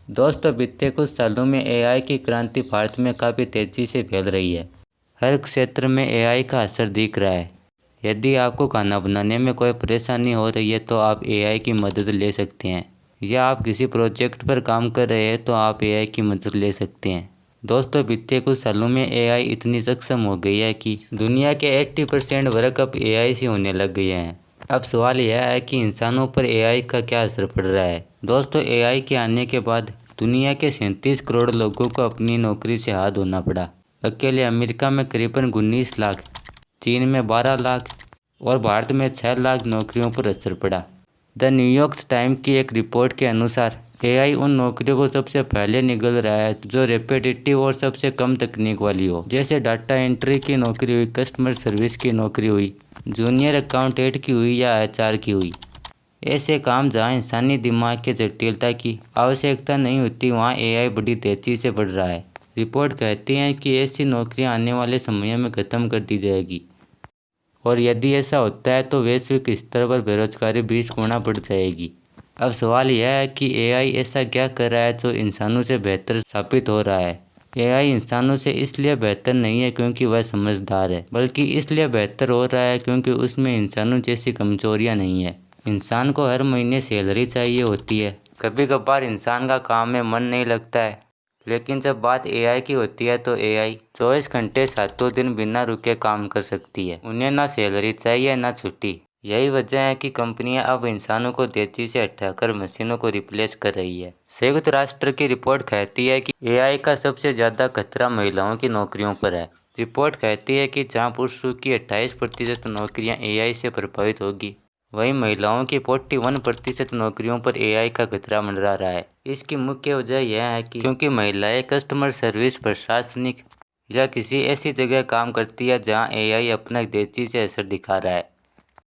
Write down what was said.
दोस्तों, बीते कुछ सालों में एआई की क्रांति भारत में काफ़ी तेज़ी से फैल रही है। हर क्षेत्र में एआई का असर दिख रहा है। यदि आपको खाना बनाने में कोई परेशानी हो रही है तो आप एआई की मदद ले सकते हैं, या आप किसी प्रोजेक्ट पर काम कर रहे हैं तो आप एआई की मदद ले सकते हैं। दोस्तों, बीते कुछ सालों में एआई इतनी सक्षम हो गई है कि दुनिया के 80% वर्क अब एआई से होने लग गए हैं। अब सवाल यह है कि इंसानों पर एआई का क्या असर पड़ रहा है। दोस्तों, एआई के आने के बाद दुनिया के 37 करोड़ लोगों को अपनी नौकरी से हाथ धोना पड़ा। अकेले अमेरिका में करीबन 19 लाख, चीन में 12 लाख और भारत में 6 लाख नौकरियों पर असर पड़ा। द न्यूयॉर्क टाइम्स की एक रिपोर्ट के अनुसार एआई उन नौकरियों को सबसे पहले निगल रहा है जो रेपिटेटिव और सबसे कम तकनीक वाली हो, जैसे डाटा एंट्री की नौकरी हुई, कस्टमर सर्विस की नौकरी हुई, जूनियर अकाउंटेंट की हुई या एचआर की हुई। ऐसे काम जहां इंसानी दिमाग के जटिलता की आवश्यकता नहीं होती, वहां एआई बड़ी तेजी से बढ़ रहा है। रिपोर्ट कहती है कि ऐसी नौकरियां आने वाले समय में खत्म कर दी जाएगी, और यदि ऐसा होता है तो वैश्विक स्तर पर बेरोजगारी 20 गुना बढ़ जाएगी। अब सवाल यह है कि एआई ऐसा क्या कर रहा है जो इंसानों से बेहतर साबित हो रहा है। एआई इंसानों से इसलिए बेहतर नहीं है क्योंकि वह समझदार है, बल्कि इसलिए बेहतर हो रहा है क्योंकि उसमें इंसानों जैसी कमजोरियां नहीं है। इंसान को हर महीने सैलरी चाहिए होती है। कभी कभार इंसान का काम में मन नहीं लगता है, लेकिन जब बात एआई की होती है तो एआई 24 घंटे 7 दिन बिना रुके काम कर सकती है। उन्हें ना सैलरी चाहिए ना छुट्टी। यही वजह है कि कंपनियां अब इंसानों को तेजी से हटाकर मशीनों को रिप्लेस कर रही है। संयुक्त राष्ट्र की रिपोर्ट कहती है कि एआई का सबसे ज़्यादा खतरा महिलाओं की नौकरियों पर है। रिपोर्ट कहती है कि जहां पुरुषों की 28% नौकरियां एआई से प्रभावित होगी, वहीं महिलाओं की 41% नौकरियों पर एआई का खतरा मंडरा रहा है। इसकी मुख्य वजह यह है कि क्योंकि महिलाएं कस्टमर सर्विस, प्रशासनिक या किसी ऐसी जगह काम करती है जहां एआई अपना तेजी से असर दिखा रहा है।